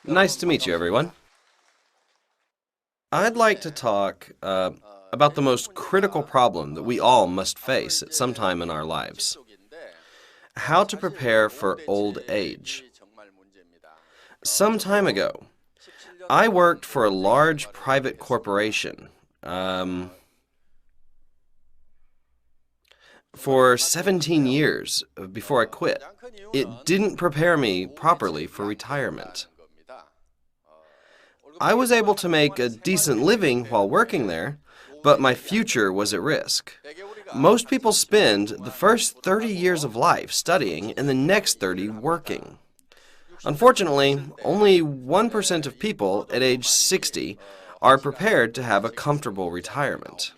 Nice to meet you, everyone. I'd like to talk about the most critical problem that we all must face at some time in our lives. How to prepare for old age. Some time ago, I worked for a large private corporation for 17 years before I quit. It didn't prepare me properly for retirement. I was able to make a decent living while working there, but my future was at risk. Most people spend the first 30 years of life studying and the next 30 working. Unfortunately, only 1% of people at age 60 are prepared to have a comfortable retirement.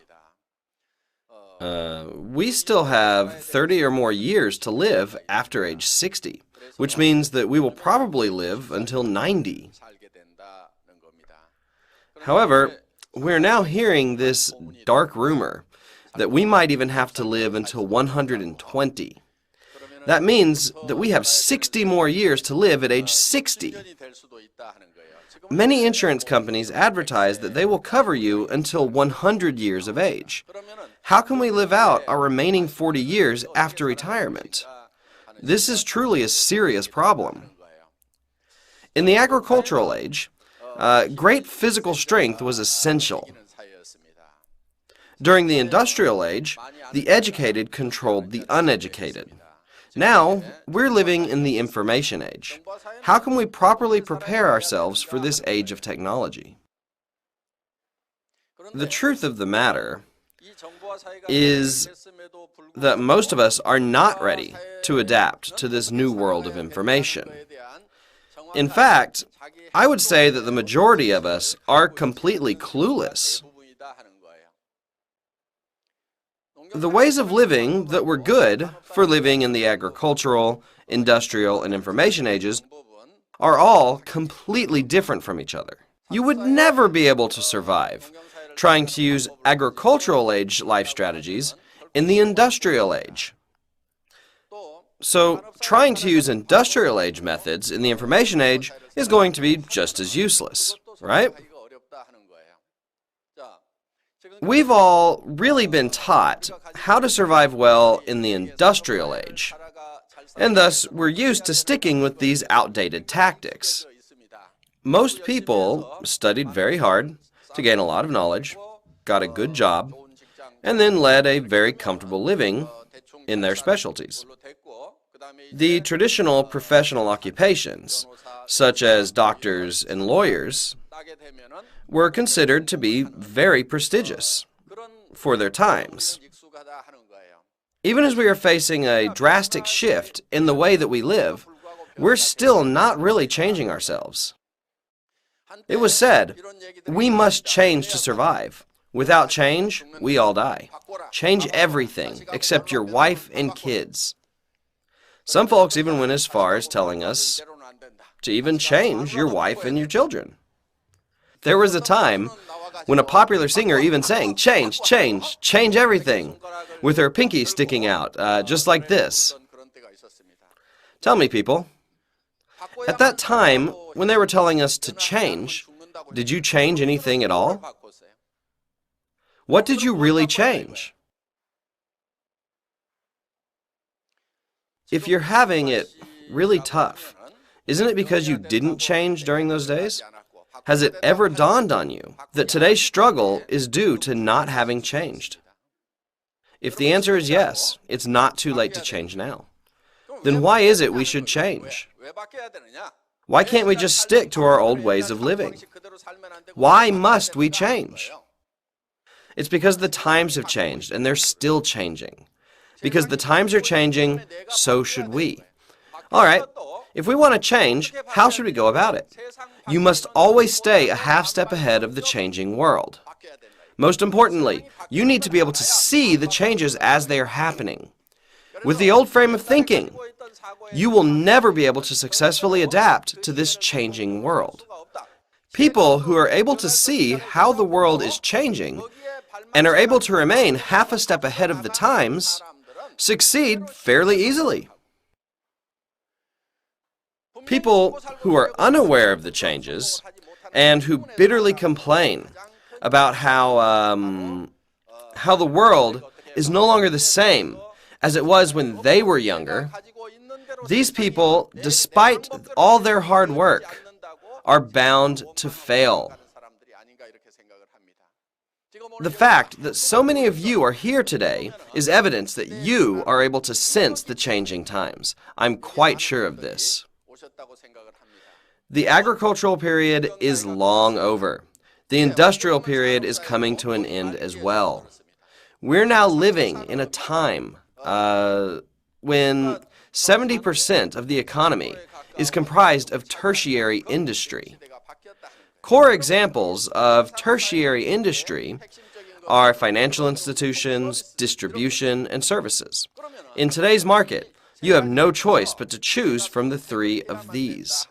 We still have 30 or more years to live after age 60, which means that we will probably live until 90. However, we're now hearing this dark rumor that we might even have to live until 120. That means that we have 60 more years to live at age 60. Many insurance companies advertise that they will cover you until 100 years of age. How can we live out our remaining 40 years after retirement? This is truly a serious problem. In the agricultural age, great physical strength was essential. During the industrial age, the educated controlled the uneducated. Now, we're living in the information age. How can we properly prepare ourselves for this age of technology? The truth of the matter is that most of us are not ready to adapt to this new world of information. In fact, I would say that the majority of us are completely clueless. The ways of living that were good for living in the agricultural, industrial, and information ages are all completely different from each other. You would never be able to survive trying to use agricultural age life strategies in the industrial age. So, trying to use industrial age methods in the information age is going to be just as useless, right? We've all really been taught how to survive well in the industrial age, and thus we're used to sticking with these outdated tactics. Most people studied very hard to gain a lot of knowledge, got a good job, and then led a very comfortable living in their specialties. The traditional professional occupations, such as doctors and lawyers, were considered to be very prestigious for their times. Even as we are facing a drastic shift in the way that we live, we're still not really changing ourselves. It was said, we must change to survive. Without change, we all die. Change everything except your wife and kids. Some folks even went as far as telling us to even change your wife and your children. There was a time when a popular singer even sang, change, change, change everything, with her pinky sticking out, just like this. Tell me, people, at that time, when they were telling us to change, did you change anything at all? What did you really change? If you're having it really tough, isn't it because you didn't change during those days? Has it ever dawned on you that today's struggle is due to not having changed? If the answer is yes, it's not too late to change now. Then why is it we should change? Why can't we just stick to our old ways of living? Why must we change? It's because the times have changed, and they're still changing. Because the times are changing, so should we. All right, if we want to change, how should we go about it? You must always stay a half step ahead of the changing world. Most importantly, you need to be able to see the changes as they are happening. With the old frame of thinking, you will never be able to successfully adapt to this changing world. People who are able to see how the world is changing and are able to remain half a step ahead of the times succeed fairly easily. People who are unaware of the changes and who bitterly complain about how the world is no longer the same as it was when they were younger, these people, despite all their hard work, are bound to fail. The fact that so many of you are here today is evidence that you are able to sense the changing times. I'm quite sure of this. The agricultural period is long over. The industrial period is coming to an end as well. We're now living in a time when 70% of the economy is comprised of tertiary industry. Core examples of tertiary industry are financial institutions, distribution, and services. In today's market, you have no choice but to choose from the three of these.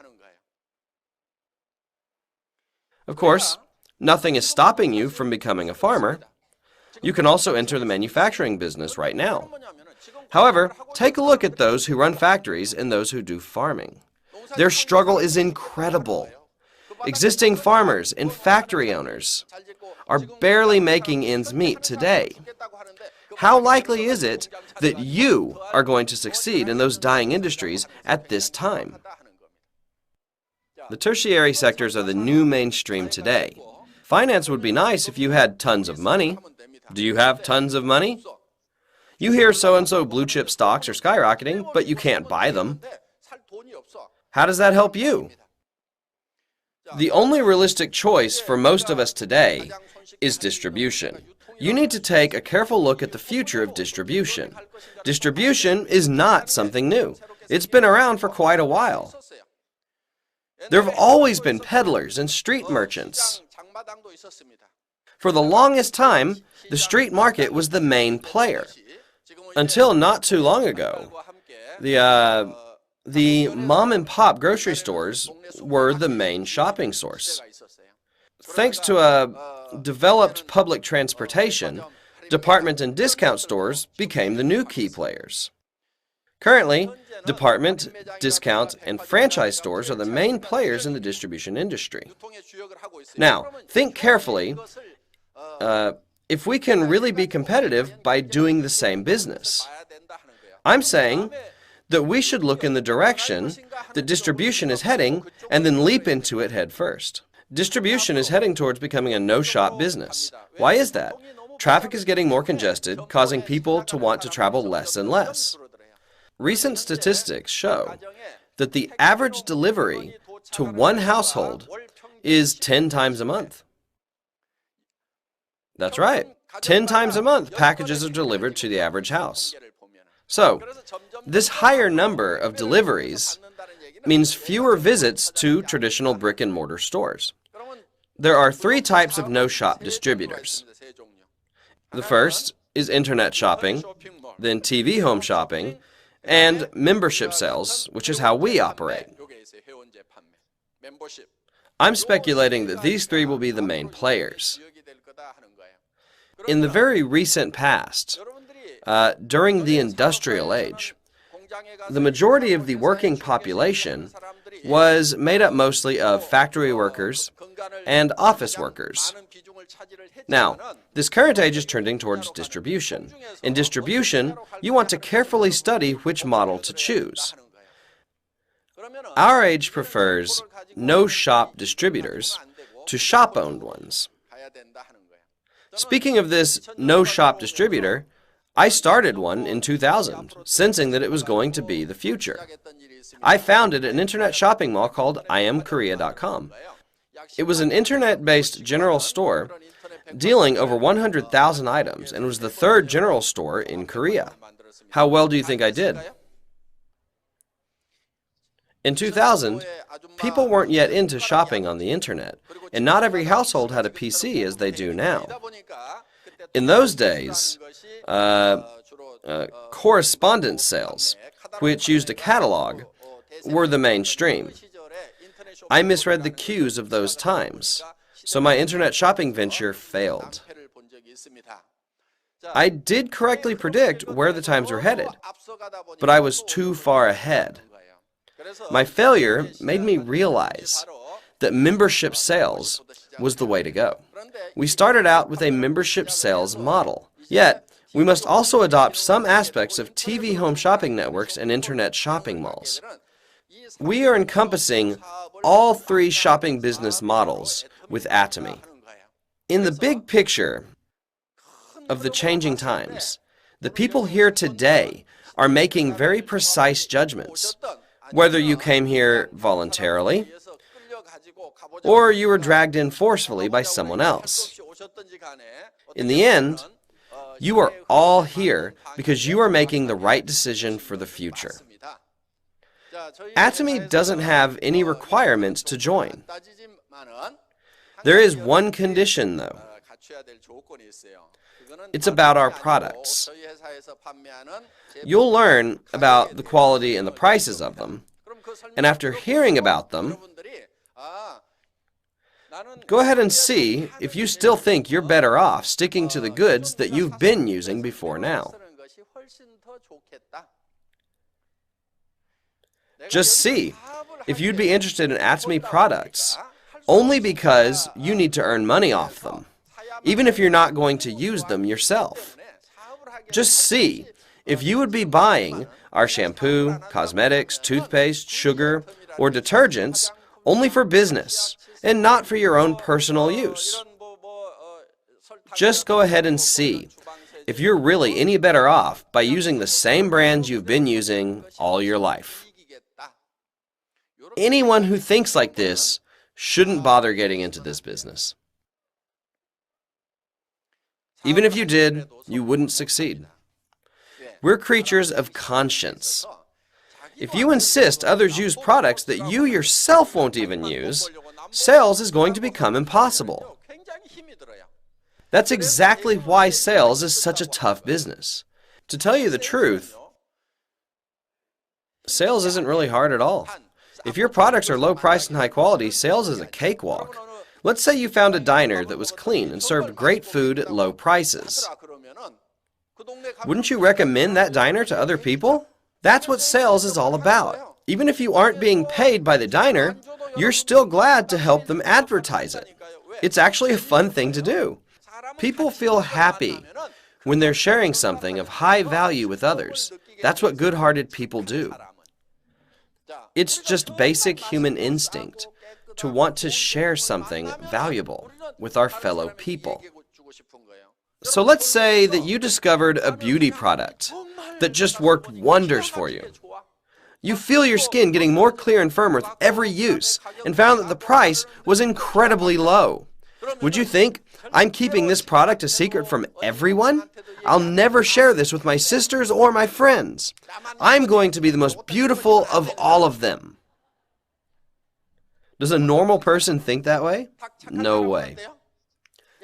Of course, nothing is stopping you from becoming a farmer. You can also enter the manufacturing business right now. However, take a look at those who run factories and those who do farming. Their struggle is incredible. Existing farmers and factory owners are barely making ends meet today. How likely is it that you are going to succeed in those dying industries at this time? The tertiary sectors are the new mainstream today. Finance would be nice if you had tons of money. Do you have tons of money? You hear so-and-so blue-chip stocks are skyrocketing, but you can't buy them. How does that help you? The only realistic choice for most of us today is distribution. You need to take a careful look at the future of distribution. Distribution is not something new. It's been around for quite a while. There have always been peddlers and street merchants. For the longest time, the street market was the main player. Until not too long ago, the mom-and-pop grocery stores were the main shopping source. Thanks to a developed public transportation, department and discount stores became the new key players. Currently, department, discount, and franchise stores are the main players in the distribution industry. Now, think carefully if we can really be competitive by doing the same business. I'm saying that we should look in the direction that distribution is heading and then leap into it head first. Distribution is heading towards becoming a no-shop business. Why is that? Traffic is getting more congested, causing people to want to travel less and less. Recent statistics show that the average delivery to one household is 10 times a month. That's right. 10 times a month, packages are delivered to the average house. So, this higher number of deliveries means fewer visits to traditional brick-and-mortar stores. There are three types of no-shop distributors. The first is internet shopping, then TV home shopping, and membership sales, which is how we operate. I'm speculating that these three will be the main players. In the very recent past, during the industrial age, the majority of the working population was made up mostly of factory workers and office workers. Now, this current age is trending towards distribution. In distribution, you want to carefully study which model to choose. Our age prefers no-shop distributors to shop-owned ones. Speaking of this no-shop distributor, I started one in 2000, sensing that it was going to be the future. I founded an internet shopping mall called IamKorea.com. It was an internet-based general store dealing over 100,000 items and was the third general store in Korea. How well do you think I did? In 2000, people weren't yet into shopping on the internet, and not every household had a PC as they do now. In those days, correspondence sales, which used a catalog, were the mainstream. I misread the cues of those times, so my internet shopping venture failed. I did correctly predict where the times were headed, but I was too far ahead. My failure made me realize that membership sales was the way to go. We started out with a membership sales model, yet we must also adopt some aspects of TV home shopping networks and internet shopping malls. We are encompassing all three shopping business models with Atomy. In the big picture of the changing times, the people here today are making very precise judgments, whether you came here voluntarily or you were dragged in forcefully by someone else. In the end, you are all here because you are making the right decision for the future. Atomy doesn't have any requirements to join. There is one condition, though. It's about our products. You'll learn about the quality and the prices of them, and after hearing about them, go ahead and see if you still think you're better off sticking to the goods that you've been using before now. Just see if you'd be interested in Atomy products only because you need to earn money off them, even if you're not going to use them yourself. Just see if you would be buying our shampoo, cosmetics, toothpaste, sugar, or detergents only for business and not for your own personal use. Just go ahead and see if you're really any better off by using the same brands you've been using all your life. Anyone who thinks like this shouldn't bother getting into this business. Even if you did, you wouldn't succeed. We're creatures of conscience. If you insist others use products that you yourself won't even use, sales is going to become impossible. That's exactly why sales is such a tough business. To tell you the truth, sales isn't really hard at all. If your products are low priced and high quality, sales is a cakewalk. Let's say you found a diner that was clean and served great food at low prices. Wouldn't you recommend that diner to other people? That's what sales is all about. Even if you aren't being paid by the diner, you're still glad to help them advertise it. It's actually a fun thing to do. People feel happy when they're sharing something of high value with others. That's what good-hearted people do. It's just basic human instinct to want to share something valuable with our fellow people. So let's say that you discovered a beauty product that just worked wonders for you. You feel your skin getting more clear and firm with every use and found that the price was incredibly low. Would you think, I'm keeping this product a secret from everyone? I'll never share this with my sisters or my friends. I'm going to be the most beautiful of all of them. Does a normal person think that way? No way.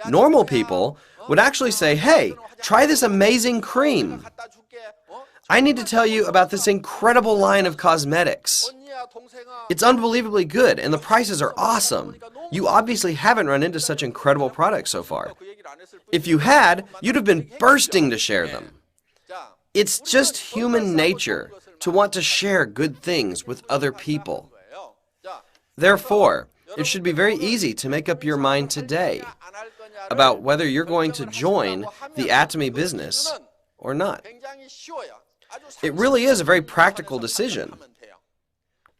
Normal people would actually say, hey, try this amazing cream. I need to tell you about this incredible line of cosmetics. It's unbelievably good, and the prices are awesome. You obviously haven't run into such incredible products so far. If you had, you'd have been bursting to share them. It's just human nature to want to share good things with other people. Therefore, it should be very easy to make up your mind today about whether you're going to join the Atomy business or not. It really is a very practical decision.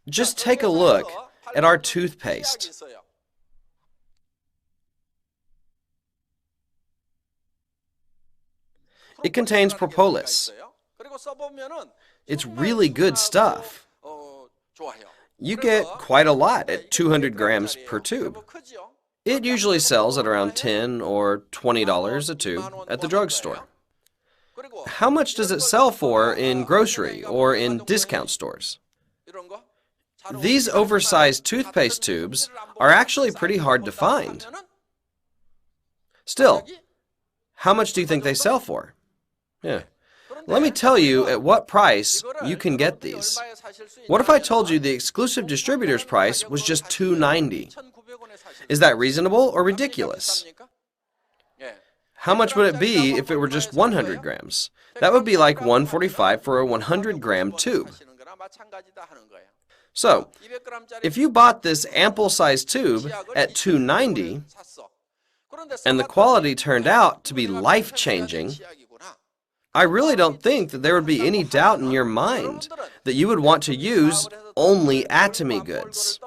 Just take a look at our toothpaste. It contains propolis. It's really good stuff. You get quite a lot at 200 grams per tube. It usually sells at around $10 or $20 a tube at the drugstore. How much does it sell for in grocery or in discount stores? These oversized toothpaste tubes are actually pretty hard to find. Still, how much do you think they sell for? Yeah. Let me tell you at what price you can get these. What if I told you the exclusive distributor's price was just $2.90? Is that reasonable or ridiculous? How much would it be if it were just 100 grams? That would be like $145 for a 100-gram tube. So, if you bought this ample-sized tube at $2.90 and the quality turned out to be life-changing, I really don't think that there would be any doubt in your mind that you would want to use only Atomy goods.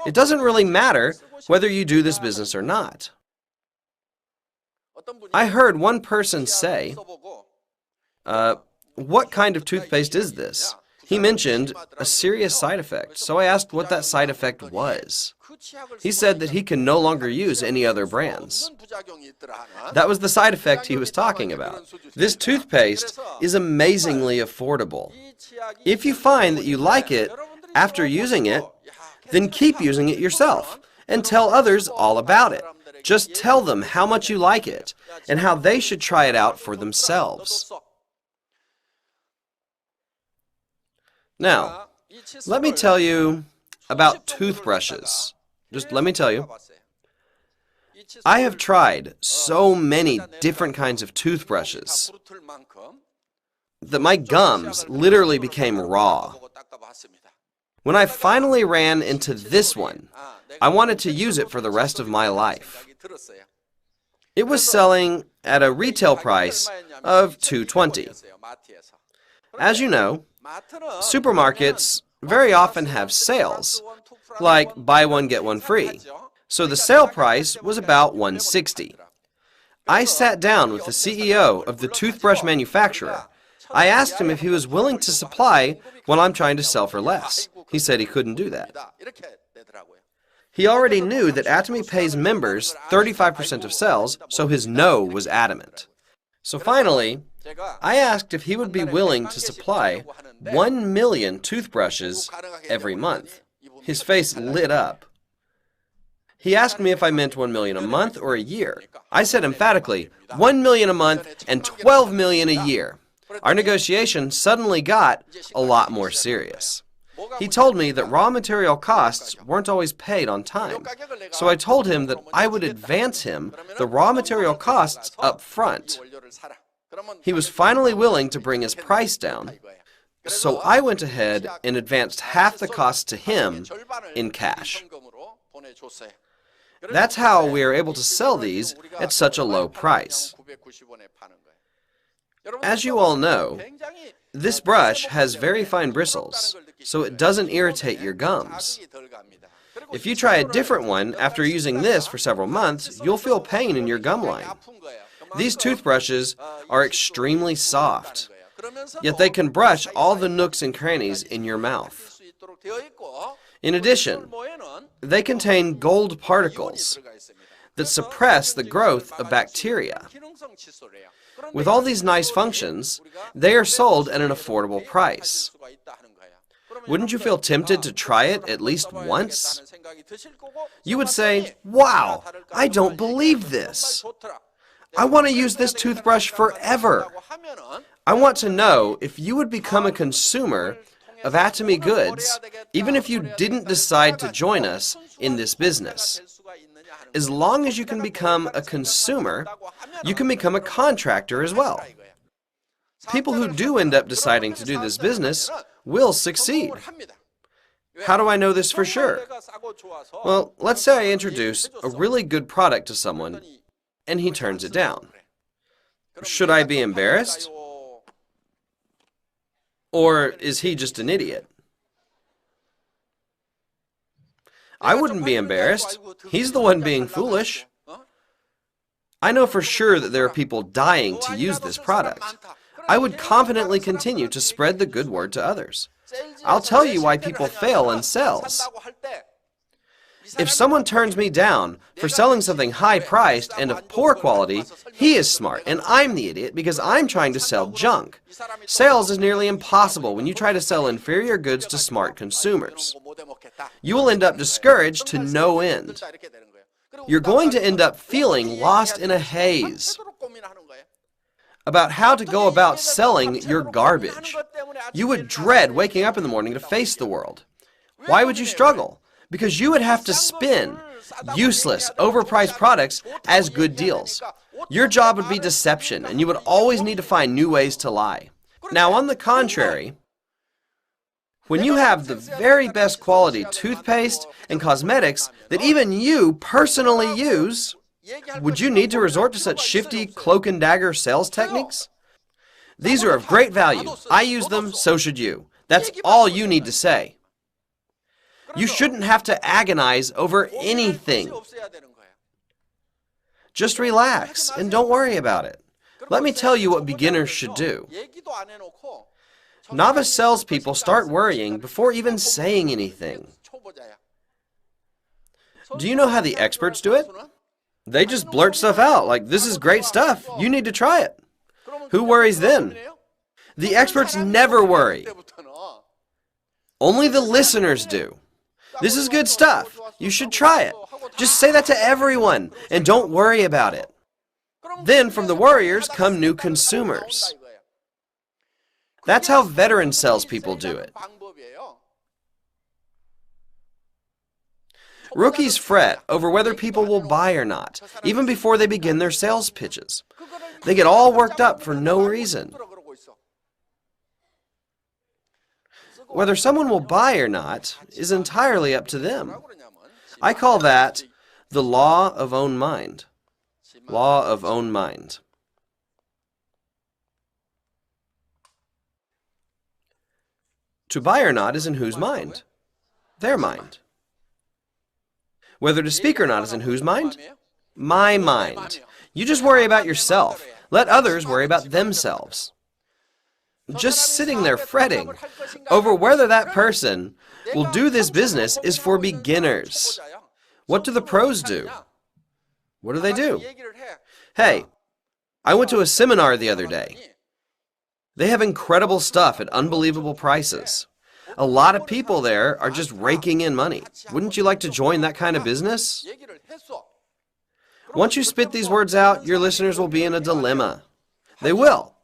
It doesn't really matter whether you do this business or not. I heard one person say, what kind of toothpaste is this? He mentioned a serious side effect, so I asked what that side effect was. He said that he can no longer use any other brands. That was the side effect he was talking about. This toothpaste is amazingly affordable. If you find that you like it after using it, then keep using it yourself and tell others all about it. Just tell them how much you like it and how they should try it out for themselves. Now, let me tell you about toothbrushes. Just let me tell you. I have tried so many different kinds of toothbrushes that my gums literally became raw. When I finally ran into this one, I wanted to use it for the rest of my life. It was selling at a retail price of $2.20. As you know, supermarkets very often have sales, like buy one get one free. So the sale price was about $1.60. I sat down with the CEO of the toothbrush manufacturer. I asked him if he was willing to supply what I'm trying to sell for less. He said he couldn't do that. He already knew that Atomy pays members 35% of sales, so his no was adamant. So finally, I asked if he would be willing to supply 1 million toothbrushes every month. His face lit up. He asked me if I meant 1 million a month or a year. I said emphatically, 1 million a month and 12 million a year. Our negotiation suddenly got a lot more serious. He told me that raw material costs weren't always paid on time, so I told him that I would advance him the raw material costs up front. He was finally willing to bring his price down, so I went ahead and advanced half the cost to him in cash. That's how we are able to sell these at such a low price. As you all know, this brush has very fine bristles, so it doesn't irritate your gums. If you try a different one after using this for several months, you'll feel pain in your gum line. These toothbrushes are extremely soft, yet they can brush all the nooks and crannies in your mouth. In addition, they contain gold particles that suppress the growth of bacteria. With all these nice functions, they are sold at an affordable price. Wouldn't you feel tempted to try it at least once? You would say, "Wow, I don't believe this. I want to use this toothbrush forever." I want to know if you would become a consumer of Atomy goods, even if you didn't decide to join us in this business. As long as you can become a consumer, you can become a contractor as well. People who do end up deciding to do this business will succeed. How do I know this for sure? Well, let's say I introduce a really good product to someone and he turns it down. Should I be embarrassed? Or is he just an idiot? I wouldn't be embarrassed. He's the one being foolish. I know for sure that there are people dying to use this product. I would confidently continue to spread the good word to others. I'll tell you why people fail in sales. If someone turns me down for selling something high-priced and of poor quality, he is smart, and I'm the idiot because I'm trying to sell junk. Sales is nearly impossible when you try to sell inferior goods to smart consumers. You will end up discouraged to no end. You're going to end up feeling lost in a haze about how to go about selling your garbage. You would dread waking up in the morning to face the world. Why would you struggle? Because you would have to spin useless, overpriced products as good deals. Your job would be deception, and you would always need to find new ways to lie. Now, on the contrary, When you have the very best quality toothpaste and cosmetics that even you personally use, would you need to resort to such shifty cloak and dagger sales techniques? These are of great value. I use them, so should you. That's all you need to say. You shouldn't have to agonize over anything. Just relax and don't worry about it. Let me tell you what beginners should do. Novice salespeople start worrying before even saying anything. Do you know how the experts do it? They just blurt stuff out like, "This is great stuff. You need to try it." Who worries then? The experts never worry. Only the listeners do. "This is good stuff. You should try it." Just say that to everyone and don't worry about it. Then from the worriers come new consumers. That's how veteran salespeople do it. Rookies fret over whether people will buy or not, even before they begin their sales pitches. They get all worked up for no reason. Whether someone will buy or not is entirely up to them. I call that the law of own mind. Law of own mind. To buy or not is in whose mind? Their mind. Whether to speak or not is in whose mind? My mind. You just worry about yourself. Let others worry about themselves. Just sitting there fretting over whether that person will do this business is for beginners. What do the pros do? What do? Hey, I went to a seminar the other day. They have incredible stuff at unbelievable prices. A lot of people there are just raking in money. Wouldn't you like to join that kind of business? Once you spit these words out, your listeners will be in a dilemma. They will.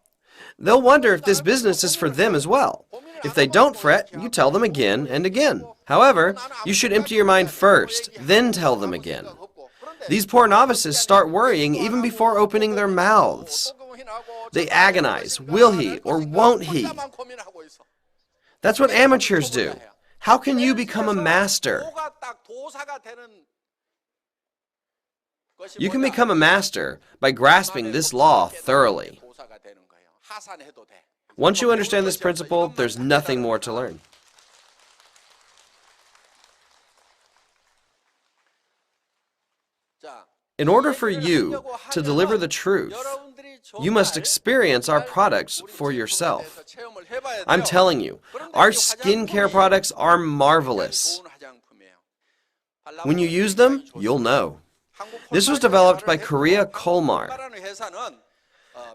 They'll wonder if this business is for them as well. If they don't fret, you tell them again and again. However, you should empty your mind first, then tell them again. These poor novices start worrying even before opening their mouths. They agonize, will he or won't he? That's what amateurs do. How can you become a master? You can become a master by grasping this law thoroughly. Once you understand this principle, there's nothing more to learn. In order for you to deliver the truth, you must experience our products for yourself. I'm telling you, our skincare products are marvelous. When you use them, you'll know. This was developed by Korea Kolmar,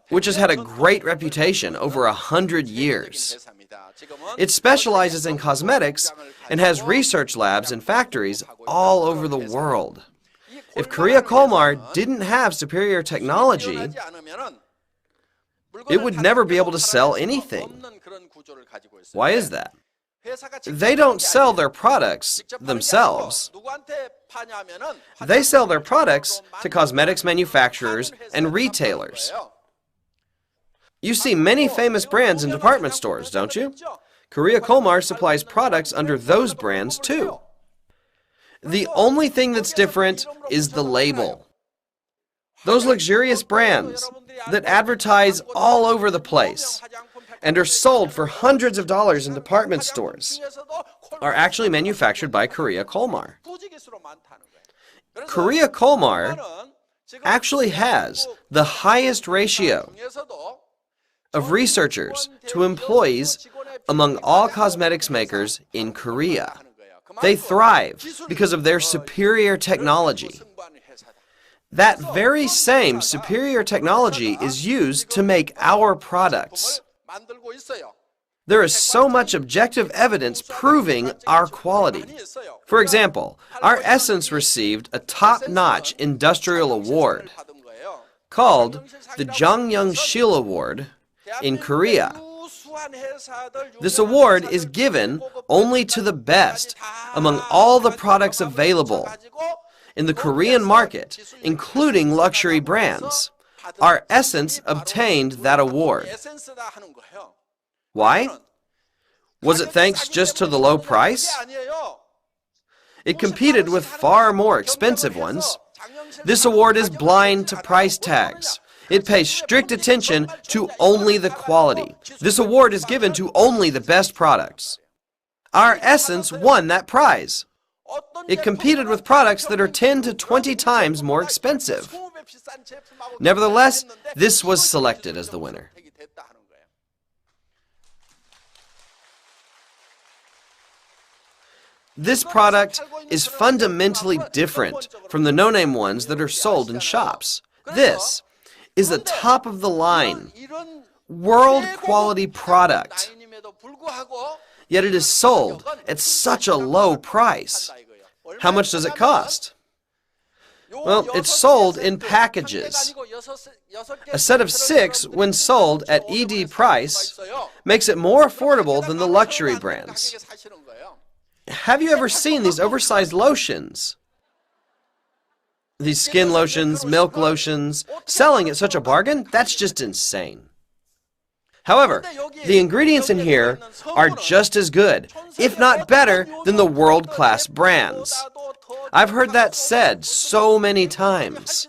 which has had a great reputation over 100 years. It specializes in cosmetics and has research labs and factories all over the world. If Korea Kolmar didn't have superior technology, it would never be able to sell anything. Why is that? They don't sell their products themselves. They sell their products to cosmetics manufacturers and retailers. You see many famous brands in department stores, don't you? Korea Kolmar supplies products under those brands too. The only thing that's different is the label. Those luxurious brands that advertise all over the place and are sold for hundreds of dollars in department stores are actually manufactured by Korea Kolmar. Korea Kolmar actually has the highest ratio of researchers to employees among all cosmetics makers in Korea. They thrive because of their superior technology. That very same superior technology is used to make our products. There is so much objective evidence proving our quality. For example, our essence received a top-notch industrial award called the Jangyoung-sil Award in Korea. This award is given only to the best among all the products available in the Korean market, including luxury brands. Our essence obtained that award. Why? Was it thanks just to the low price? It competed with far more expensive ones. This award is blind to price tags. It pays strict attention to only the quality. This award is given to only the best products. Our Essence won that prize. It competed with products that are 10 to 20 times more expensive. Nevertheless, this was selected as the winner. This product is fundamentally different from the no-name ones that are sold in shops. This is a top-of-the-line, world-quality product. Yet it is sold at such a low price. How much does it cost? Well, it's sold in packages. A set of 6, when sold at ED price, makes it more affordable than the luxury brands. Have you ever seen these oversized lotions? These skin lotions, milk lotions, selling at such a bargain? That's just insane. However, the ingredients in here are just as good, if not better, than the world-class brands. I've heard that said so many times.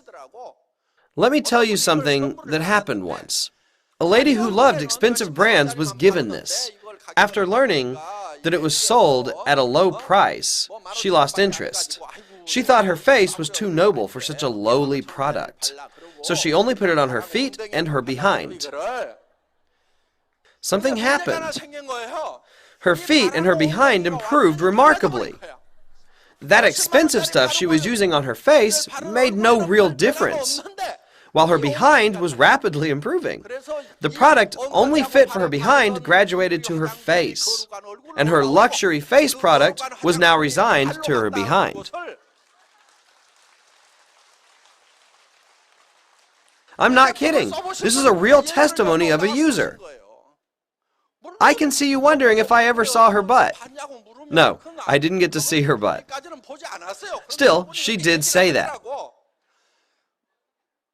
Let me tell you something that happened once. A lady who loved expensive brands was given this. After learning that it was sold at a low price, she lost interest. She thought her face was too noble for such a lowly product, so she only put it on her feet and her behind. Something happened. Her feet and her behind improved remarkably. That expensive stuff she was using on her face made no real difference, while her behind was rapidly improving. The product only fit for her behind graduated to her face, and her luxury face product was now resigned to her behind. I'm not kidding. This is a real testimony of a user. I can see you wondering if I ever saw her butt. No, I didn't get to see her butt. Still, she did say that.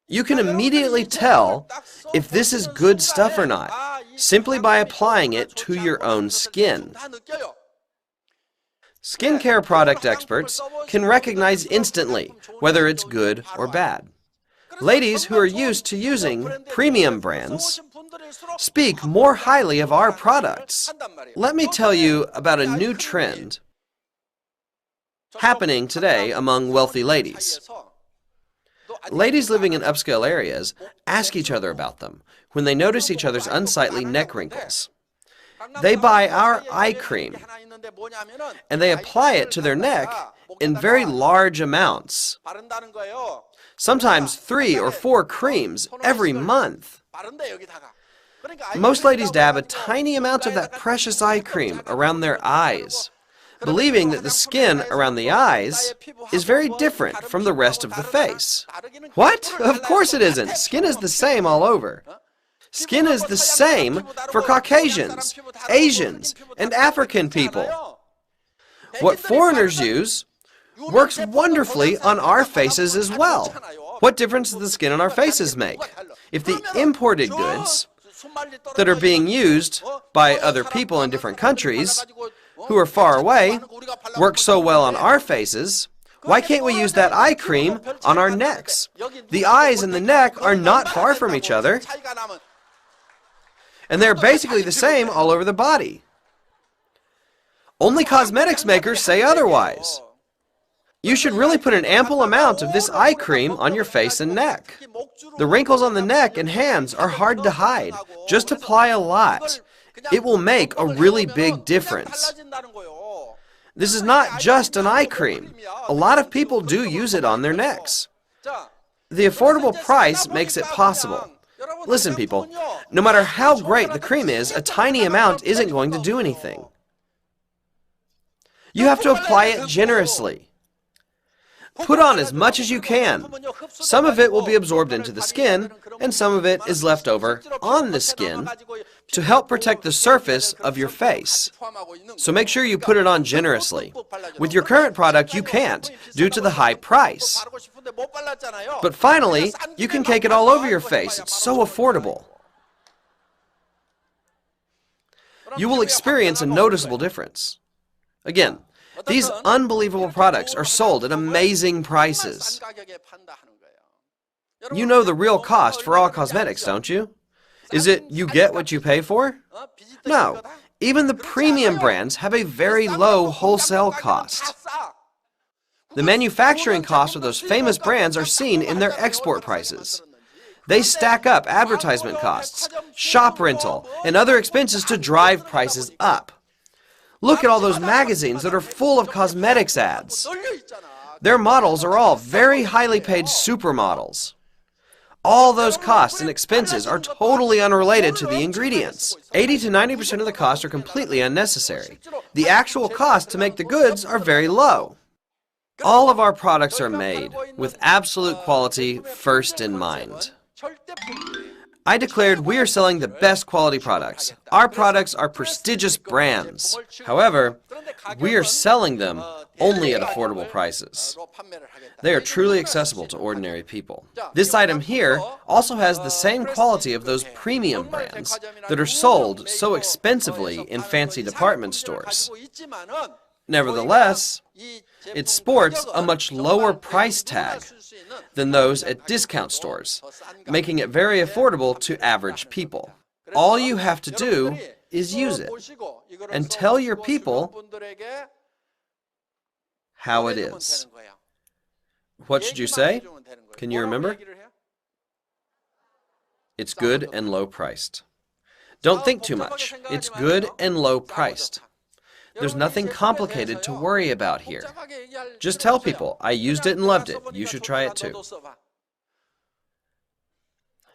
You can immediately tell if this is good stuff or not, simply by applying it to your own skin. Skincare product experts can recognize instantly whether it's good or bad. Ladies who are used to using premium brands speak more highly of our products. Let me tell you about a new trend happening today among wealthy ladies. Ladies living in upscale areas ask each other about them when they notice each other's unsightly neck wrinkles. They buy our eye cream, and they apply it to their neck in very large amounts. Sometimes 3 or 4 creams every month. Most ladies dab a tiny amount of that precious eye cream around their eyes, believing that the skin around the eyes is very different from the rest of the face. What? Of course it isn't. Skin is the same all over. Skin is the same for Caucasians, Asians, and African people. What foreigners use works wonderfully on our faces as well. What difference does the skin on our faces make? If the imported goods that are being used by other people in different countries who are far away work so well on our faces, why can't we use that eye cream on our necks? The eyes and the neck are not far from each other, and they're basically the same all over the body. Only cosmetics makers say otherwise. You should really put an ample amount of this eye cream on your face and neck. The wrinkles on the neck and hands are hard to hide. Just apply a lot. It will make a really big difference. This is not just an eye cream. A lot of people do use it on their necks. The affordable price makes it possible. Listen, people, no matter how great the cream is, a tiny amount isn't going to do anything. You have to apply it generously. Put on as much as you can. Some of it will be absorbed into the skin, and some of it is left over on the skin to help protect the surface of your face. So make sure you put it on generously. With your current product, you can't, due to the high price. But finally, you can cake it all over your face. It's so affordable. you will experience a noticeable difference. Again, these unbelievable products are sold at amazing prices. You know the real cost for all cosmetics, don't you? Is it you get what you pay for? No. Even the premium brands have a very low wholesale cost. The manufacturing costs of those famous brands are seen in their export prices. They stack up advertisement costs, shop rental, and other expenses to drive prices up. Look at all those magazines that are full of cosmetics ads. Their models are all very highly paid supermodels. All those costs and expenses are totally unrelated to the ingredients. 80 to 90% of the costs are completely unnecessary. The actual costs to make the goods are very low. All of our products are made with absolute quality first in mind. I declared we are selling the best quality products. Our products are prestigious brands. However, we are selling them only at affordable prices. They are truly accessible to ordinary people. This item here also has the same quality of those premium brands that are sold so expensively in fancy department stores. Nevertheless, it sports a much lower price tag than those at discount stores, making it very affordable to average people. All you have to do is use it and tell your people how it is. What should you say? Can you remember? It's good and low priced. Don't think too much. It's good and low priced. There's nothing complicated to worry about here. Just tell people, I used it and loved it. You should try it too.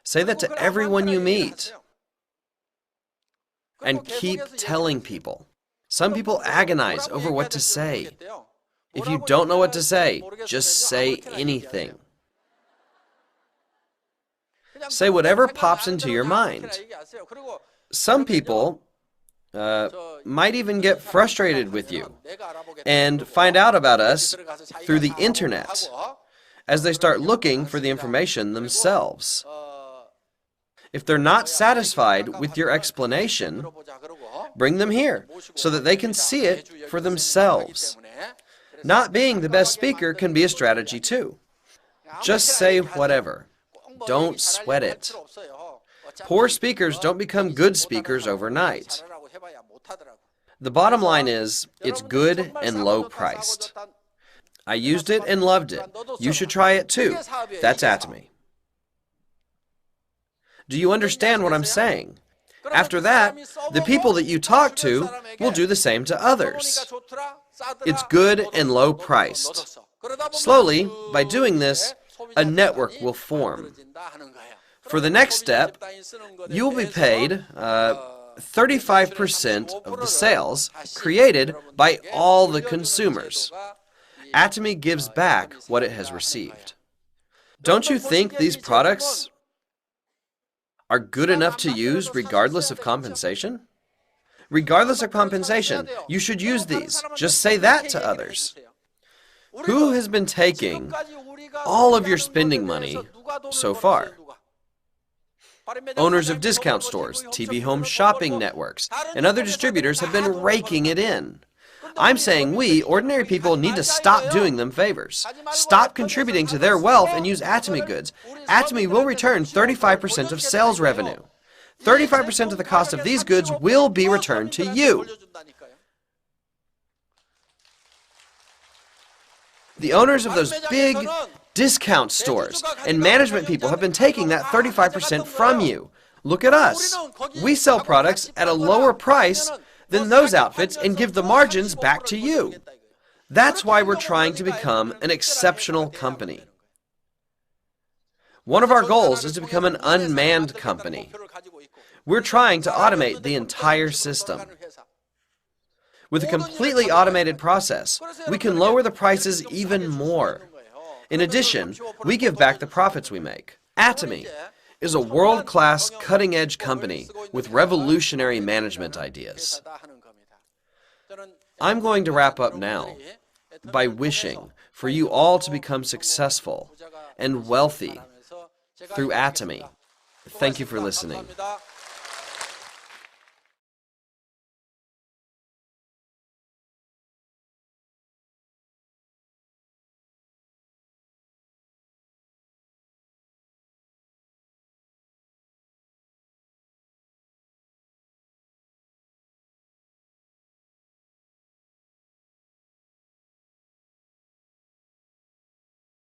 Say that to everyone you meet. And keep telling people. Some people agonize over what to say. If you don't know what to say, just say anything. Say whatever pops into your mind. Some people might even get frustrated with you and find out about us through the internet as they start looking for the information themselves. If they're not satisfied with your explanation, bring them here so that they can see it for themselves. Not being the best speaker can be a strategy too. Just say whatever. Don't sweat it. Poor speakers don't become good speakers overnight. The bottom line is, it's good and low priced. I used it and loved it. You should try it too. That's Atomy. Do you understand what I'm saying? After that, the people that you talk to will do the same to others. It's good and low priced. Slowly, by doing this, a network will form. For the next step, you will be paid 35% of the sales created by all the consumers. Atomy gives back what it has received. Don't you think these products are good enough to use regardless of compensation? Regardless of compensation, you should use these. Just say that to others. Who has been taking all of your spending money so far? Owners of discount stores, TV home shopping networks, and other distributors have been raking it in. I'm saying we, ordinary people, need to stop doing them favors. Stop contributing to their wealth and use Atomy goods. Atomy will return 35% of sales revenue. 35% of the cost of these goods will be returned to you. The owners of those big discount stores and management people have been taking that 35% from you. Look at us. We sell products at a lower price than those outfits and give the margins back to you. That's why we're trying to become an exceptional company. One of our goals is to become an unmanned company. We're trying to automate the entire system. With a completely automated process, we can lower the prices even more. In addition, we give back the profits we make. Atomy is a world-class, cutting-edge company with revolutionary management ideas. I'm going to wrap up now by wishing for you all to become successful and wealthy through Atomy. Thank you for listening.